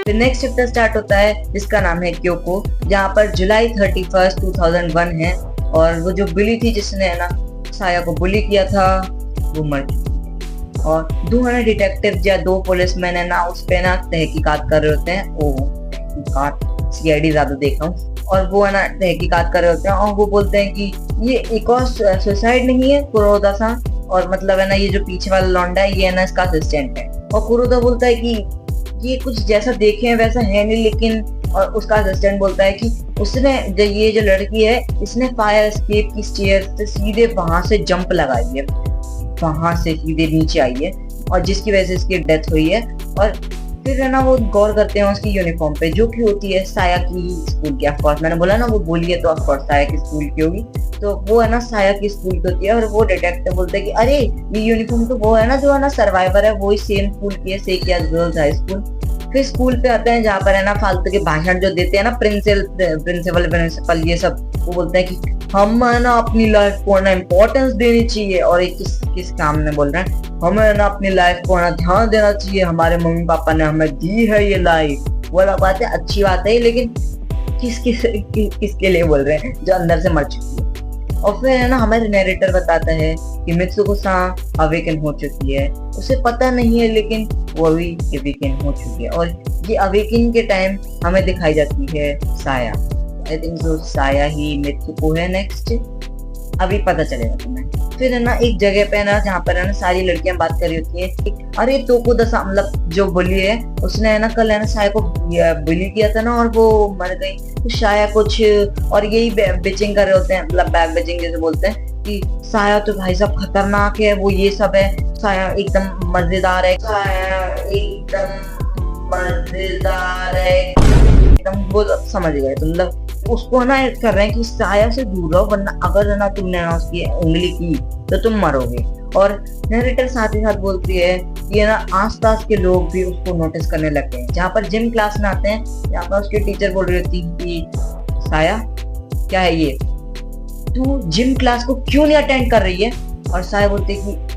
फिर next chapter start होता है जिसका नाम है क्योको, जहाँ पर जुलाई 31, 2001 है और वो जो बिली थी जिसने है ना साया को बुली किया था वो मर चुकी है। और दो है ना डिटेक्टिव या दो पुलिसमैन है ना उस पे ना तहकीकात कर रहे होते हैं। तहकीकात सीआईडी ज्यादा देख रहा हूँ। और वो है ना तहकीकात कर रहे होते हैं और वो बोलते हैं कि ये एक और सुसाइड नहीं है कुरोदा सा, और मतलब है ना ये जो पीछे वाला लौंडा है ये है ना इसका असिस्टेंट है। और कुरोदा बोलता है कि ये कुछ जैसा देखे हैं वैसा है नहीं, लेकिन और उसका असिस्टेंट बोलता है कि उसने ये जो लड़की है इसने फायर एस्केप की स्टेयर से सीधे वहां से जंप लगाई है, वहां से सीधे नीचे आई है और जिसकी वजह से इसकी डेथ हुई है। और फिर है ना वो गौर करते हैं उसकी यूनिफॉर्म पे जो कि होती है साया की स्कूल की। ऑफकोर्स मैंने बोला ना वो बोली है तो ऑफकोर्स साया की स्कूल की होगी, तो वो है ना साया की स्कूल की होती है। और वो डिटेक्टिव बोलते हैं कि अरे ये यूनिफॉर्म तो वो है ना जो है ना सर्वाइवर है, वही सेम स्कूल की है, सेकिया गर्ल्स हाई स्कूल। फिर स्कूल पे आते हैं जहाँ पर है ना फालतू के भाषण जो देते हैं ना प्रिंसिपल ये सब, वो बोलते हैं कि हम है ना अपनी लाइफ को ना इम्पोर्टेंस देनी चाहिए। और एक किस काम में बोल रहे हैं, हमें ना अपनी लाइफ को ना ध्यान देना चाहिए, हमारे मम्मी पापा ने हमें दी है ये लाइफ। वो अलग बात है, अच्छी बात है, लेकिन किसके लिए बोल रहे हैं जो अंदर से मर चुकी है। और फिर है ना हमारे नरेटर बताता है कि मित्सुको सान अवेकन हो चुकी है, उसे पता नहीं है लेकिन वो अभी अवेकन हो चुकी है। और ये अवेकन के टाइम हमें दिखाई जाती है साया। आई थिंक जो साया ही मित्सुको है नेक्स्ट, अभी पता चलेगा तुम्हें। फिर है ना एक जगह पे ना जहाँ पर है ना सारी लड़कियां बात कर रही होती है, अरे तोकुदा मतलब जो बुली है उसने है ना कल है ना साया को बुली किया था ना और वो मर गई, तो साया कुछ और यही बिचिंग कर रहे होते हैं, मतलब बैक बिचिंग जैसे बोलते हैं कि साया तो भाई साहब खतरनाक है, वो ये सब है, साया एकदम मजेदार है, साया एकदम मजेदार है, एकदम वो समझ गए तुम लोग। उसको ना कर रहे हैं कि साया से दूर रहो वरना अगर है ना तुमने ना उसकी उंगली की तो तुम मरोगे। और नरेटर साथ ही साथ बोलती है कि ना आसपास के लोग भी उसको नोटिस करने लगते हैं। जहाँ पर जिम क्लास में आते हैं यहाँ पर उसके टीचर बोल रही होती है कि साया क्या है ये, तू जिम क्लास को क्यों नहीं अटेंड कर रही है। और साया बोलते है कि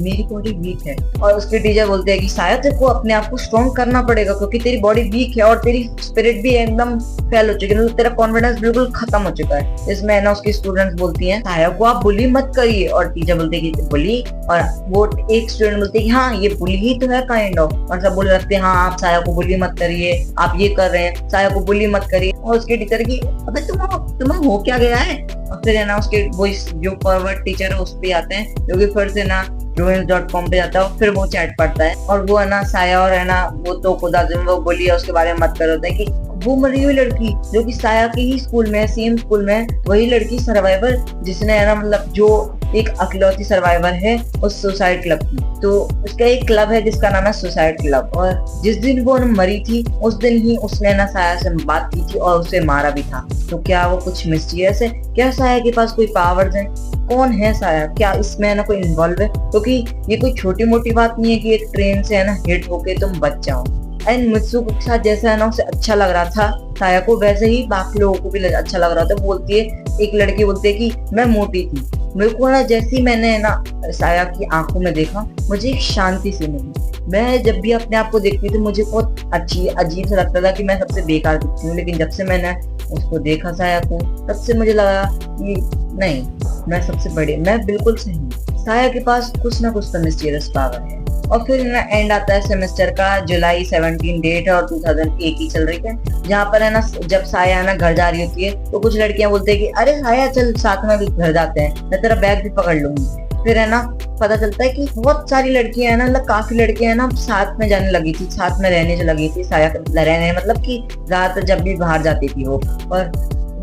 मेरी बॉडी वीक है। और उसके टीचर बोलते हैं कि साया तेरे को अपने आप को स्ट्रॉन्ग करना पड़ेगा क्योंकि तेरी बॉडी वीक है और तेरी स्पिरिट भी एकदम फेल हो चुकी है, मतलब तेरा कॉन्फिडेंस बिल्कुल खत्म हो चुका है। इसमें ना उसकी स्टूडेंट्स बोलती हैं साया को आप बुली मत करिए, और टीचर बोलते हैं कि बुली, और वो एक स्टूडेंट बोलते हैं कि हाँ ये बुली ही तो है काइंड ऑफ, और सब बोल रखते हैं हाँ आप साया को बुली मत करिए, आप ये कर रहे हैं, साया को बुली मत करिए। और उसके टीचर की अबे तुम्हें हो क्या गया है। और फिर है ना उसके वो जो फॉरवर्ड टीचर है उस पे आते हैं जो कि फिर से ना romance.com पे जाता है, फिर वो चैट पढ़ता है और वो है ना साया और है ना वो तो खुदा वो बोली है उसके बारे में मत कर होता है कि वो मरी हुई लड़की जो कि साया के ही स्कूल में है, सेम स्कूल में है, वही लड़की सर्वाइवर जिसने है ना मतलब जो एक अकलौती सर्वाइवर है उस सुसाइड क्लब की। तो उसका एक क्लब है जिसका नाम है सुसाइड क्लब, और जिस दिन वो मरी थी उस दिन ही उसने ना साया से बात की थी और उसे मारा भी था। तो क्या वो कुछ मिस्टीरियस है, क्या साया के पास कोई पावर्स हैं, कौन है साया, क्या इसमें है ना कोई इन्वॉल्व है, क्योंकि ये कोई छोटी मोटी बात नहीं है कि एक ट्रेन से है ना हिट होके तुम बच जाओ। एंड मित्सुको के साथ जैसा है ना उसे अच्छा लग रहा था साया को, वैसे ही बाकी लोगों को भी अच्छा लग रहा था। बोलती है एक लड़की बोलती है कि मैं मोटी थी, मेरे को ना जैसे ही मैंने ना साया की आंखों में देखा मुझे एक शांति सी मिली। मैं जब भी अपने आप को देखती थी मुझे बहुत अजीब सा लगता था कि मैं सबसे बेकार दिखती हूँ, लेकिन जब से मैंने उसको देखा साया को तब से मुझे लगा कि नहीं मैं सबसे बड़ी, मैं बिल्कुल सही हूँ। साया के पास कुछ ना कुछ तो मिस्टीरियस पावर है। और फिर ना एंड आता है सेमेस्टर का, जुलाई 17 डेट है और 2001 की चल रही है, जहाँ पर है ना जब साया है ना घर जा रही होती है तो कुछ लड़कियां बोलते हैं कि अरे साया चल साथ में भी घर जाते हैं, मैं तेरा बैग भी पकड़ लूंगी। फिर है ना पता चलता है कि बहुत सारी लड़कियां है ना, मतलब काफी लड़कियां है ना साथ में जाने लगी थी, साथ में रहने जो लगी थी साया रहने, मतलब कि ज्यादातर जब भी बाहर जाती थी वो, और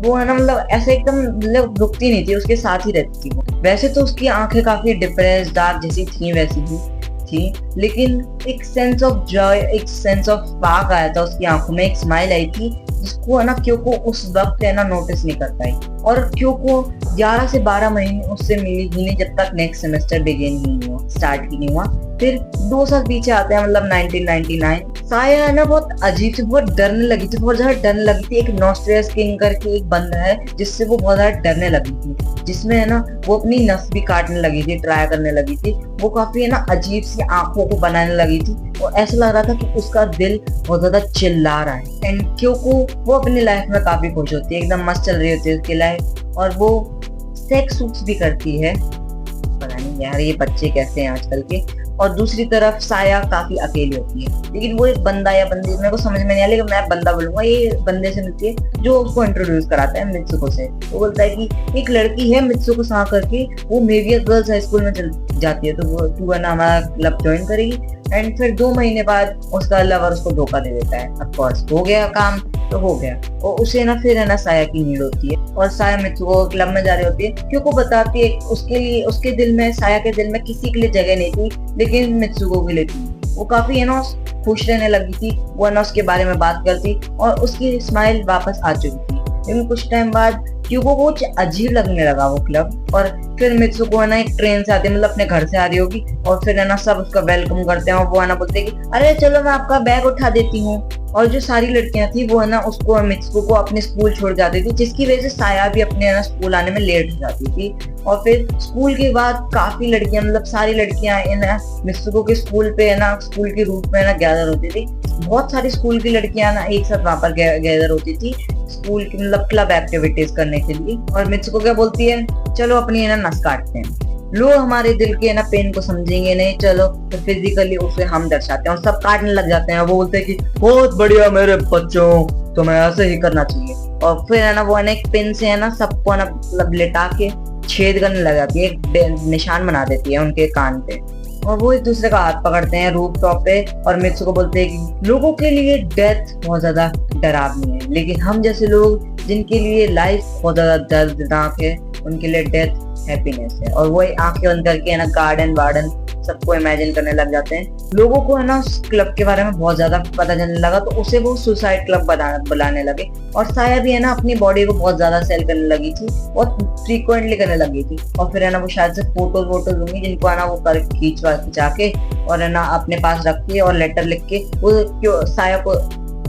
वो है ना मतलब ऐसे एकदम मतलब रुकती नहीं थी, उसके साथ ही रहती थी वो। वैसे तो उसकी आंखें काफी डिप्रेस डार्क जैसी थी वैसी ही थी, लेकिन एक सेंस ऑफ जॉय, एक सेंस ऑफ स्पार्क आया था उसकी आंखों में, एक स्माइल आई थी जिसको है ना क्योंकि उस वक्त है ना नोटिस नहीं कर पाई। और क्योंकि 11 से 12 महीने उससे मिली ही नहीं जब तक नेक्स्ट सेमेस्टर बिगिन ही नहीं हुआ, स्टार्ट ही नहीं हुआ। फिर 2 साल पीछे आते हैं, मतलब 1999। साया है ना बहुत अजीब से, बहुत डरने लगी थी, बहुत ज्यादा डरने लगी थी। एक नॉस्ट्रियस किंग करके एक बंदा है जिससे वो बहुत ज्यादा डरने लगी थी, जिसमें है ना वो अपनी नस भी काटने लगी थी, ट्राई करने लगी थी। वो काफी है ना अजीब सी आंखों को बनाने लगी थी और ऐसा लग रहा था कि उसका दिल बहुत ज्यादा चिल्ला रहा है। एंड क्योंकि वो अपनी लाइफ में काफी खुश होती है, एकदम मस्त चल रही होती है उसकी लाइफ, और वो सेक्स भी करती है। पता नहीं यार ये बच्चे कैसे हैं आजकल के। और दूसरी तरफ साया काफी अकेली होती है, लेकिन वो एक बंदा या बंदी, मेरे को समझ में नहीं आया लेकिन मैं बंदा बोलूंगा, ये बंदे से मिलती है जो उसको इंट्रोड्यूस कराता है मित्सुको से। वो बोलता है कि एक लड़की है मित्सुको सा करके, वो मेवियर गर्ल्स हाई स्कूल में चल जाती है, तो वो तू है ना हमारा क्लब ज्वाइन करेगी। एंड फिर 2 महीने बाद उसका लवर उसको धोखा दे देता है। ऑफ कोर्स हो गया काम तो हो गया, और उसे ना फिर है ना साया की नीड होती है, और साया मित्सुको क्लब में जा रही होती है क्योंकि बताती है उसके लिए, उसके दिल में, साया के दिल में किसी के लिए जगह नहीं थी, लेकिन मित्सुको के लिए थी। वो काफी है ना खुश रहने लगी थी, वो है ना उसके बारे में बात करती और उसकी स्माइल वापस आ चुकी थी। लेकिन कुछ टाइम बाद क्योंकि वो अजीब लगने लगा वो क्लब, और फिर मित्सुको है ना एक ट्रेन से आती है, मतलब अपने घर से आ रही होगी, और फिर है ना सब उसका वेलकम करते हैं, और वो है ना बोलते हैं कि अरे चलो मैं आपका बैग उठा देती हूँ। और जो सारी लड़कियां थी वो है ना उसको और मित्सुको को अपने स्कूल छोड़ जाती थी, जिसकी वजह से साया भी अपने है ना स्कूल आने में लेट हो जाती थी। और फिर स्कूल के बाद काफी लड़कियां, मतलब सारी लड़कियां है ना मित्सुको के स्कूल पे है ना, स्कूल के रूट में ना गैदर होती थी। बहुत सारी स्कूल की लड़कियां ना एक साथ वहां पर गैदर होती थी स्कूल की, मतलब क्लब एक्टिविटीज करने के लिए। और मित्सुको क्या बोलती है, चलो अपनी है ना नस काटते हैं, लोग हमारे दिल के ना पेन को समझेंगे नहीं, चलो तो फिजिकली उसे हम दर्शाते हैं, और सब काटने लग जाते हैं। वो बोलते हैं कि बहुत बढ़िया मेरे बच्चों, तुम्हें ऐसे ही करना चाहिए। और फिर है ना वो है ना एक पेन से है ना सबको ना मतलब लेटा के छेद करने लग जाती है, एक निशान बना देती है उनके कान पे, और वो एक दूसरे का हाथ पकड़ते हैं रूफ टॉप पे। और मित्सुको बोलते हैं कि लोगों के लिए डेथ बहुत ज्यादा डरावनी है, लेकिन हम जैसे लोग जिनके लिए लाइफ बहुत ज्यादा दर्दनाक है, उनके लिए डेथ हैप्पीनेस है। और वो आंखें बंद करके है ना गार्डन वार्डन सबको इमेजिन करने लग जाते हैं। लोगों को है ना उस क्लब के बारे में बहुत ज्यादा पता चलने लगा, तो उसे वो सुसाइड क्लब बुलाने लगे। और साया भी है ना अपनी बॉडी को बहुत ज्यादा सेल करने लगी थी, बहुत फ्रीक्वेंटली करने लगी थी। और फिर है ना वो शायद से फोटोज वोटोज होंगी जिनको है ना वो कर खींचा के और है ना अपने पास रख के और लेटर लिख के वो क्यों साया को,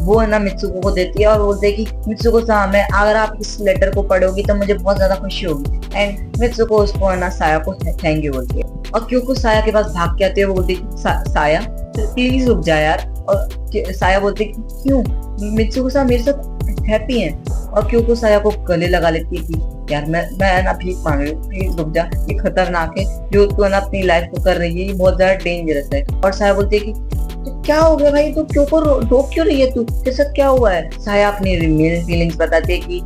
वो है ना मित्सुको को देती है, और बोलते है कि मित्सुको साहब मैं, अगर आप इस लेटर को पढ़ोगी तो मुझे बहुत ज्यादा खुशी होगी। एंड मित्सुको उसको है ना साया को थैंक यू बोलती है, और क्योंकि साया के पास भाग के आती है, वो बोलती है साया प्लीज रुक जा यार। और साया बोलती है क्यों, मित्सुको साहब मेरे साथ हैप्पी है। और क्योंकि साया को गले लगा लेती है कि यार मैं ना भीख मांग रही हूँ, प्लीज रुक जा, ये खतरनाक है जो तू ना अपनी लाइफ को कर रही है, ये बहुत ज्यादा डेंजरस है। और साया बोलती है कि तो क्या हो गया भाई, तू क्यों को रोक क्यों रही है, तू तेरे साथ क्या हुआ है। साया अपनी रियल फीलिंग्स बताती है कि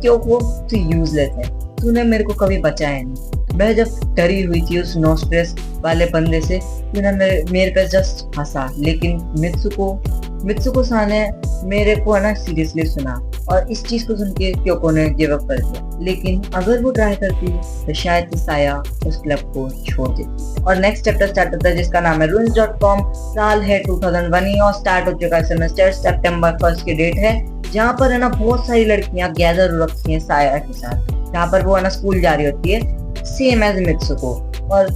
क्यों को तू यूजलेस है, तूने मेरे को कभी बचाया नहीं। मैं जब डरी हुई थी उस नॉस्ट्रेस वाले बंदे से, तूने मेरे पे जस्ट हंसा, लेकिन मित्सुको सा ने मेरे को है ना सीरियसली सुना, और इस चीज को सुन के क्योको ने गिव अप कर दिया। लेकिन अगर वो ट्राई करती तो शायद साया उस क्लब को छोड़ देती। और नेक्स्ट चैप्टर स्टार्ट होता है जिसका नाम है runes.com। साल है 2001 और स्टार्ट हो चुका है सेमेस्टर, सितंबर 1 की डेट है, जहाँ पर है ना बहुत सारी लड़कियां गैदर हो रखी हैं साया के साथ, जहाँ पर वो है ना स्कूल जा रही होती है सेम एज मित्सुको। और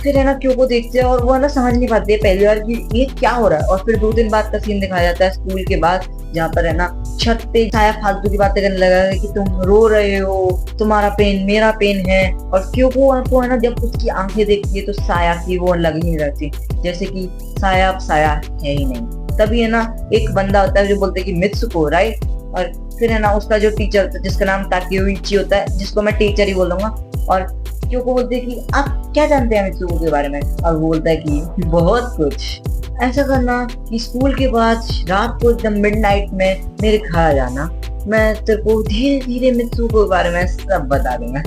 फिर है ना क्यों को देखते हैं और वो है ना समझ नहीं पाती है पहली बार कि ये क्या हो रहा है। और फिर 2 दिन बाद का सीन दिखाया जाता है स्कूल के बाद, जहाँ पर है ना छत पे साया फालतू की बातें करने लगा है कि तुम रो रहे हो, तुम्हारा पेन मेरा पेन है। और क्यों को है ना जब उसकी आंखें देखती है तो साया की वो लग नहीं रहती, जैसे कि साया अब साया है ही नहीं। तभी है ना एक बंदा होता है जो बोलते हैं कि मित्सुको राइट। और फिर है ना उसका जो टीचर होता है जिसका नाम ताकेयुची होता है, जिसको मैं टीचर ही बोल दूंगा। और क्यों को बोलते हैं कि आप क्या जानते हैं मित्सुको के बारे में, और वो बोलता है कि बहुत कुछ। ऐसा करना कि स्कूल के बाद रात को एकदम मिडनाइट में मेरे घर आ जाना, मैं तेरे को धीरे धीरे मित्सुको के बारे में सब बता दूंगा।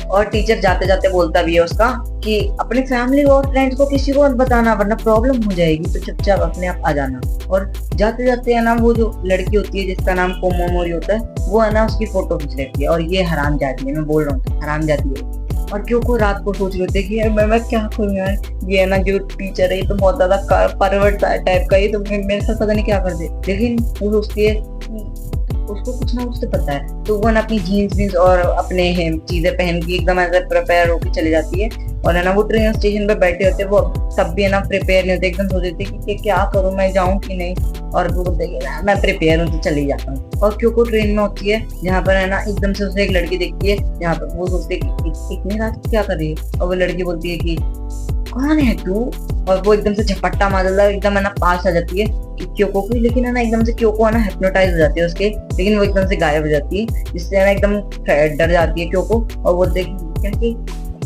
और टीचर जाते जाते बोलता भी है उसका कि अपनी फैमिली और फ्रेंड्स को किसी को मत बताना वरना प्रॉब्लम हो जाएगी, तो चुपचाप अपने आप आ जाना। और जाते जाते है ना वो जो लड़की होती है जिसका नाम कोमोमोरी होता है, वो है ना उसकी फोटो खींच लेती है, और ये हराम जाती है, मैं बोल रहा हूँ हराम जाती है। और क्यों को रात को सोच रहे थे कि यार मैं क्या करूँ यार, ये है ना जो टीचर है ये तो बहुत ज्यादा परवर्ट टाइप का, ये तो मेरे साथ पता नहीं क्या कर दे। लेकिन वो सोचती है उसको कुछ ना कुछ तो पता है, तो वो ना अपनी जीन्स वीन्स और अपने चीजें पहन के एकदम ऐसे प्रिपेयर होके चली जाती है। और है ना वो ट्रेन स्टेशन पे बैठे होते हैं, वो तब भी है ना प्रिपेयर नहीं होते, एकदम सोच रहे थे कि क्या करूं, मैं जाऊं कि नहीं। और वो बोलते हैं कि मैं प्रिपेयर हूँ तो चली जाता हूँ। और क्योंकि ट्रेन में होती है जहाँ पर है ना एकदम से उसे एक लड़की देखती है, जहाँ पर वो सोचते है कि इतनी रात क्या कर रही है। और वो लड़की बोलती है कि कौन है तू। और वो एकदम से झपट्टा मार देता है, एकदम है ना पास आ जाती है क्योको की। लेकिन है ना एकदम से क्योको है ना हिप्नोटाइज हो जाती है उसके, लेकिन वो एकदम से गायब हो जाती है, जिससे है ना एकदम डर जाती है क्योको। और वो देखती है कि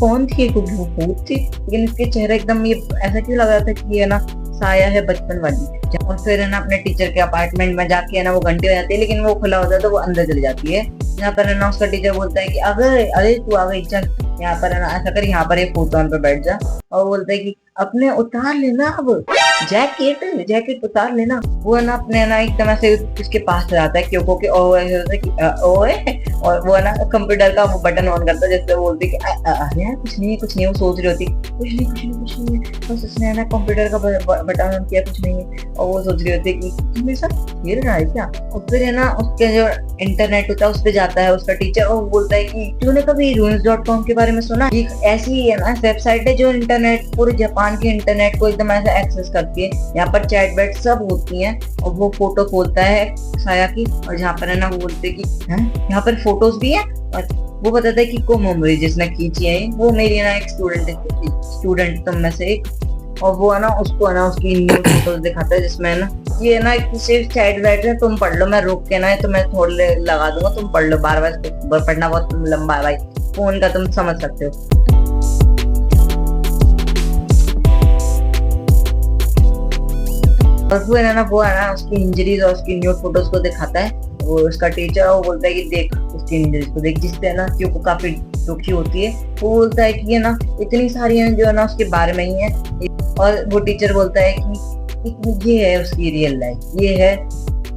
कौन थी, एक भूत थी। लेकिन इसके चेहरा एकदम ये ऐसा क्यों लग रहा था कि है ना साया है बचपन वाली। और फिर है ना अपने टीचर के अपार्टमेंट में जाके है ना वो घंटी हो जाती है, लेकिन वो खुला होता है तो वो अंदर चली जाती है। यहाँ पर है ना उसका टीचर बोलता है कि अगर अरे तू आ गई, चल यहाँ पर है ना ऐसा कर, यहाँ पर एक फोटोन पे बैठ जा। और बोलता है कि अपने उतार लेना अब जैकेट उतार लेना। वो है ना अपने ना एकदम ऐसे उसके पास जाता है क्योंकि कि ओए। और वो है ना कंप्यूटर का वो बटन ऑन करता है, जिससे बोलती है कि अरे कुछ नहीं। वो सोच रही होती कुछ नहीं बस उसने है ना कंप्यूटर का बटन ऑन किया, कुछ नहीं है। और वो सोच रही होती है कि मेरे साथ खेल रहा है क्या। और फिर है ना उसके जो इंटरनेट होता है उस पर जाता है उसका टीचर, और बोलता है कि तूने कभी ruins.com के बारे में सुना। एक ऐसी है ना वेबसाइट है जो इंटरनेट, पूरे जापान के इंटरनेट को एकदम ऐसे एक्सेस करती है। यहाँ पर चैट बैट सब होती हैं। और वो फोटो खोलता है साया की, और जहाँ पर है ना वो बोलते हैं कि यहाँ पर फोटोज भी है। और वो बताता है कि को मेमोरी जिसने खींची है वो मेरी ना एक स्टूडेंट तुम में से एक। और वो है ना उसको है ना उसकी न्यू फोटोज दिखाता है, जिसमें है ना ये ना सिर्फ चैट बैठ है, तुम पढ़ लो, मैं रोक के ना तो मैं थोड़े लगा दूंगा, तुम पढ़ लो। बार बार पढ़ना बहुत लंबा है भाई, फोन का तुम समझ सकते हो। और फिर है ना वो है ना उसकी इंजरीज और उसकी न्यू फोटोज को दिखाता है वो उसका टीचर। वो बोलता है कि देख उसकी इंजरीज को देख, जिससे है ना क्यों काफी दुखी होती है। वो बोलता है कि ये ना इतनी सारी हैं जो है ना उसके बारे में ही है। और वो टीचर बोलता है कि ये है उसकी रियल लाइफ, ये है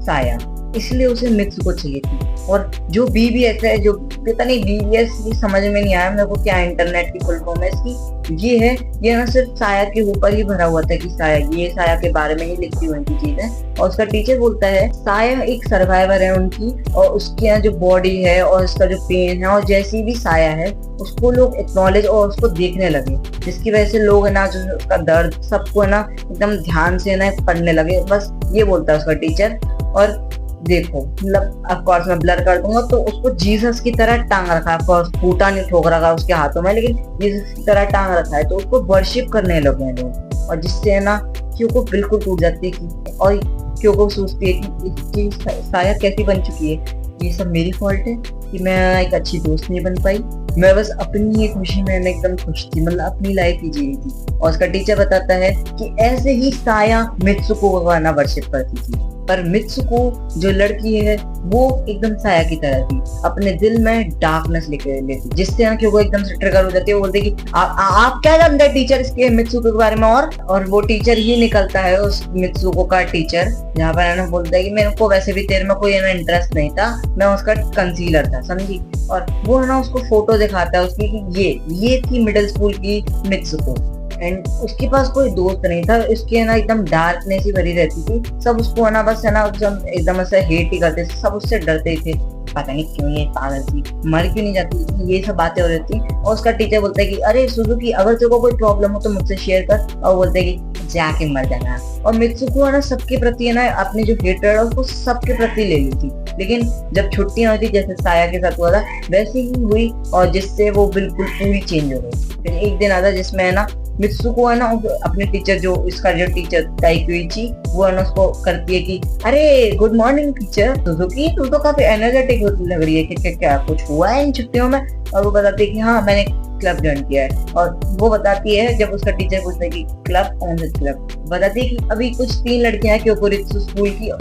साया, इसलिए उसे मित्सु को चाहिए थी। और जो BBS है, जो पता नहीं BBS समझ में नहीं आया मेरे को क्या इंटरनेट की फुल फॉर्म है इसकी, ये ना सिर्फ साया के ऊपर ही भरा हुआ था कि साया के बारे में ही लिखी हुई की चीज है। और उसका टीचर बोलता है साया एक सर्वाइवर है उनकी, और उसके यहाँ जो बॉडी है और उसका जो पेन है, और जैसी भी साया है उसको लोग एक्नॉलेज और उसको देखने लगे, जिसकी वजह से लोग है ना जो उसका दर्द सबको है ना एकदम ध्यान से ना पढ़ने लगे। बस ये बोलता है उसका टीचर। और देखो मतलब ऑफकोर्स मैं ब्लर कर दूंगा, तो उसको जीसस की तरह टांग रखा है। ऑफकोर्स फूटा नहीं ठोक रखा है उसके हाथों में, लेकिन जीसस की तरह टांग रखा है, तो उसको वर्शिप करने लगे हैं लोग। और जिससे है ना क्योंकि बिल्कुल टूट जाती है, और क्योंकि सोचती है कि इसकी साया कैसी बन चुकी है, ये सब मेरी फॉल्ट है कि मैं एक अच्छी दोस्त नहीं बन पाई। मैं बस अपनी ही खुशी में एकदम खुश थी, मतलब अपनी लाइफ ही जी रही थी। और उसका टीचर बताता है कि ऐसे ही साया मित्सुको को गाना वर्शिप करती थी, पर मित्सुको जो लड़की है वो एकदम साया की तरह थी, अपने दिल में डार्कनेस लेके लेती, जिससे ना क्यों वो एकदम से ट्रिगर हो जाती है। वो बोलती है कि आप क्या जानते हैं टीचर इसके मित्सुको के बारे में। और वो टीचर ही निकलता है उस मित्सुको का टीचर, जहाँ पर ना बोलता है कि मेरे को वैसे भी तेरे में कोई इंटरेस्ट नहीं था, मैं उसका कंसीलर था, समझी। और वो है ना उसको फोटो दिखाता है उसकी कि ये थी मिडिल स्कूल की मित्सुको, एंड उसके पास कोई दोस्त नहीं था, उसकी है ना एकदम डार्कनेस ही भरी रहती थी। सब उसको है ना बस है ना एकदम ऐसे हेट ही करते थे, सब उससे डरते थे, पता नहीं क्यों ये पागल थी, मर क्यों नहीं जाती, ये सब बातें हो रही थी। और उसका टीचर बोलता है कि अरे सुजुकी अगर तेरे को कोई प्रॉब्लम हो तो मुझसे शेयर कर। और बोलते है कि जाके मर जाना। और मित्सुको है ना सबके प्रति है ना अपनी जो हेटरेड है उसको सबके प्रति ले ली थी, लेकिन जब छुट्टियां हुई थी जैसे साया के साथ हुआ था वैसे ही हुई, और जिससे वो बिल्कुल पूरी चेंज हो गई। फिर एक दिन आता जिसमें है ना मित्सुको है ना अपने टीचर जो इसका जो टीचर ताइकुइची, वो है ना उसको करती है कि अरे गुड मॉर्निंग टीचर सुजुकी, तू तो काफी एनर्जेटिक लग रही है, क्या कुछ हुआ है इन छुट्टियों में। और वो बताती है कि हाँ मैंने क्लब ज्वाइन किया है। और वो बताती है जब उसका टीचर पूछता है कि क्लब कौन सा क्लब, बताती है कि अभी कुछ 3 लड़कियां हैं क्योंकि स्कूल की,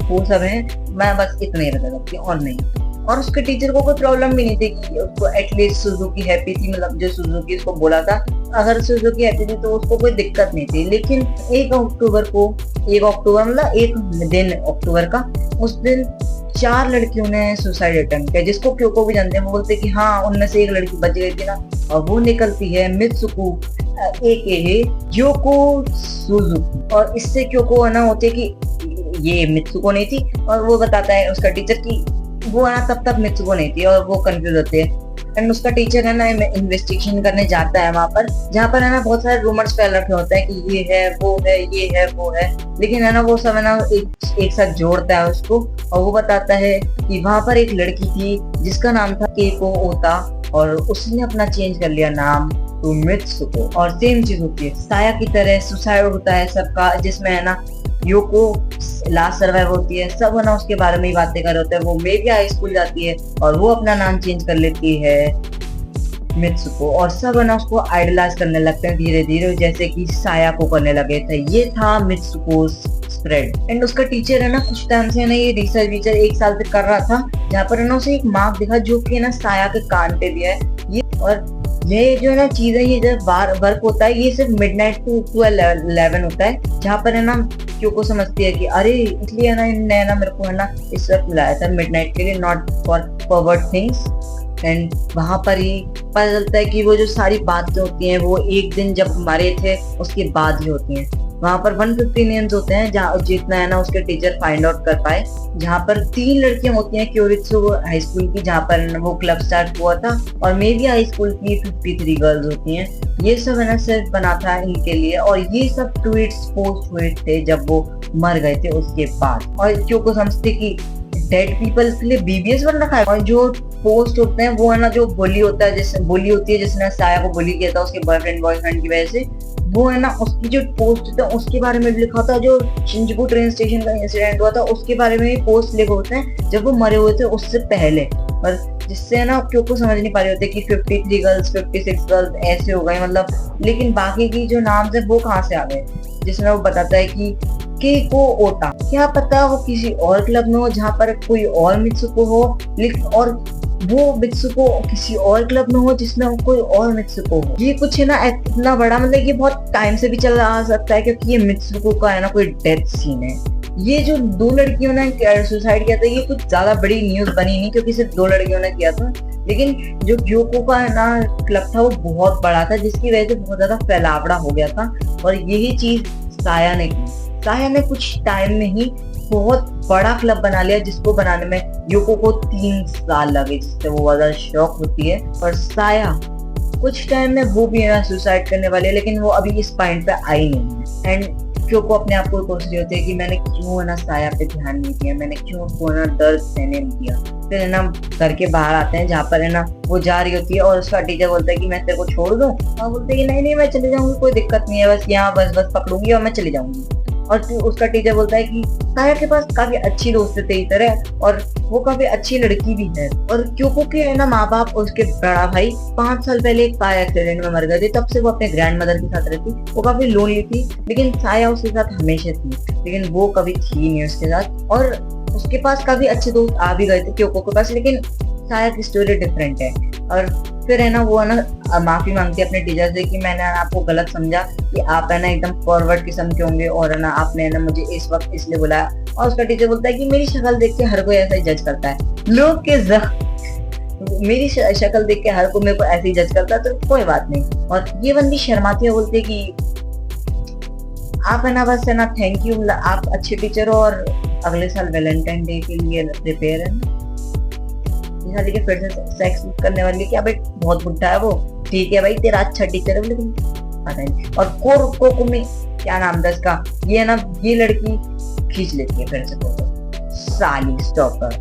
वो सब हैं, मैं बस इतना ही बता सकती हूँ और नहीं। और उसके टीचर को कोई प्रॉब्लम भी नहीं थी कि उसको एटलीस्ट सुजुकी हैप्पी थी, मतलब जो सुजुकी उसको बोला था अगर सुजुकी हैप्पी थी तो उसको कोई दिक्कत नहीं थी। लेकिन 1 अक्टूबर मतलब एक दिन अक्टूबर का, उस दिन 4 लड़कियों ने सुसाइड अटेम्प्ट किया, जिसको क्योको भी जानते हैं। वो बोलते कि हाँ उनमें से एक लड़की बच गई थी ना, और वो निकलती है मित्सुको AKA योको सुजुकी। और इससे क्योको है ना होती है कि ये मित्सुको नहीं थी। और वो बताता है उसका टीचर कि वो है ना तब तक मित्सुको नहीं थी और वो कंफ्यूज होती है। एंड उसका टीचर है ना इन्वेस्टिगेशन करने जाता है वहां पर, जहाँ पर है ना बहुत सारे रूमर्स फैल रखे होते हैं कि ये है वो है ये है वो है, लेकिन है ना वो सब है ना एक साथ जोड़ता है उसको, और वो बताता है कि वहां पर एक लड़की थी जिसका नाम था केको ओता, और उसने अपना चेंज कर लिया नाम टू मित्सुको। और सेम चीज होती है, साया की तरह सुसाइड होता है सबका, जिसमें है ना योको लास्ट सर्वाइव होती है, सब है ना उसके बारे में ही बातें कर रहे होते हैं। वो मे भी हाई स्कूल जाती है और वो अपना नाम चेंज कर लेती है मित्सुको, और सब है ना उसको आइडलाइज करने लगते हैं धीरे धीरे, जैसे कि साया को करने लगे थे। ये था मित्सुको स्प्रेड। एंड उसका टीचर है ना कुछ टाइम से ना ये रिसर्च विचर 1 साल से कर रहा था, जहाँ पर है ना उसे एक मार्क दिखा जो कि ना साया के कान पे भी है। ये और ये जो है ना चीज है, ये जब वर्क होता है, ये सिर्फ मिडनाइट टू 11 होता है, जहाँ पर है ना क्योंकि समझती है कि अरे इसलिए है ना इनने ना मेरे को है ना इस वक्त बुलाया था मिडनाइट के लिए, not for forward things. And वहां पर ही पता चलता है कि वो जो सारी बातें होती हैं वो एक दिन जब मरे थे उसके बाद ही होती हैं। वहां पर 150 नेम्स होते हैं, जहाँ जितना है ना उसके टीचर फाइंड आउट कर पाए, जहाँ पर 3 लड़कियां होती हैं क्योरित्सु हाई स्कूल की, जहाँ पर वो क्लब स्टार्ट हुआ था, और मे भी हाई स्कूल की 53 गर्ल्स होती हैं। ये सब है ना सिर्फ बना था इनके लिए, और ये सब ट्वीट्स पोस्ट हुए थे जब वो मर गए थे उसके बाद। और क्यों को समझते कि डेड पीपल के लिए बीबीएस बन रखा है, और जो पोस्ट होते हैं वो है ना जो बुली होता है, जिसने बुली होती है, जिसने साया को बुली किया था उसके बॉयफ्रेंड की वजह से, वो है ना उसकी जो पोस्ट होता है उसके बारे में लिखा था। जो शिंजुकू ट्रेन स्टेशन का इंसिडेंट हुआ था उसके बारे में पोस्ट लिखे होते हैं जब वो मरे हुए थे उससे पहले, पर जिससे है ना क्यों को समझ नहीं पा रहे होते कि 53 गर्ल्स 56 गर्ल्स ऐसे हो गए, मतलब लेकिन बाकी की जो नाम है वो कहाँ से आ गए, जिसमें वो बताता है कि केको ओटा, क्या पता वो किसी और क्लब में हो जहाँ पर कोई और मित्सुको हो, और वो मित्सुको किसी और क्लब में हो जिसमें कोई और मित्सुको हो। ये कुछ है ना इतना बड़ा, मतलब ये बहुत टाइम से भी चल आ सकता है, क्योंकि ये मित्सुको का है ना कोई डेथ सीन है। ये जो 2 लड़कियों ने सुसाइड किया था ये कुछ ज्यादा बड़ी न्यूज बनी नहीं, क्योंकि सिर्फ 2 लड़कियों ने किया था, लेकिन जो ग्योको का है ना क्लब था वो बहुत बड़ा था, जिसकी वजह से बहुत ज्यादा फैलावड़ा हो गया था। और यही चीज साया ने की। साया ने कुछ टाइम में ही बहुत बड़ा क्लब बना लिया, जिसको बनाने में योको को 3 साल लगे, जिससे वो ज्यादा शॉक होती है। और साया कुछ टाइम में वो भी है सुसाइड करने वाली है, लेकिन वो अभी इस पॉइंट पे आई नहीं है। एंड क्योंकि अपने आप को कोशिश रही होती है कि मैंने क्यों है ना साया पे ध्यान नहीं दिया, मैंने क्यों उसको है ना दर्द सहने नहीं दिया। फिर है ना घर के बाहर आते हैं, जहाँ पर है ना वो जा रही होती है और उसका टीचर बोलता है कि मैं तेरे को छोड़ दूं, और बोलते हैं कि नहीं मैं चले जाऊंगी, कोई दिक्कत नहीं है, बस यहाँ बस पकड़ूंगी और मैं चली जाऊंगी। और उसका टीचर बोलता है कि साया के पास काफी अच्छी दोस्त है तेरी तरह, और वो काफी अच्छी लड़की भी है। और क्योंकि के है ना माँ बाप उसके बड़ा भाई 5 साल पहले एक कार एक्सीडेंट में मर गए थे, तब से वो अपने ग्रैंड मदर के साथ रहती, वो काफी लोनली थी, लेकिन साया उसके साथ हमेशा थी, लेकिन वो कभी थी नहीं उसके साथ। और उसके पास काफी अच्छे दोस्त आ भी गए थे क्योको के पास, लेकिन साया की स्टोरी डिफरेंट है। और फिर है ना वो है ना माफी मांगती है अपने टीचर से कि मैंने आपको गलत समझा, कि आप है ना एकदम फॉरवर्ड किस्म के होंगे, और है ना आपने है ना मुझे इस वक्त इसलिए बुलाया। और उसका टीचर बोलता है कि मेरी शक्ल देख के हर कोई ऐसा ही जज करता है, लोग के मेरी शक्ल देख के हर कोई मेरे को ऐसे ही जज करता है, तो कोई बात नहीं। और ये बंदी शर्माती है, बोलती है कि आप है ना बस है ना थैंक यू, आप अच्छे टीचर हो, और अगले साल वैलेंटाइन डे के लिए प्रिपेयर है। के फिर से सेक्स करने वाली, क्या भाई बहुत बुढ़ा है वो, ठीक है भाई तेरा अच्छा टीचर है, लेकिन पता नहीं। और कोको में क्या नाम था इसका, ये है ना ये लड़की खींच लेती है फिर से साली स्टॉपर।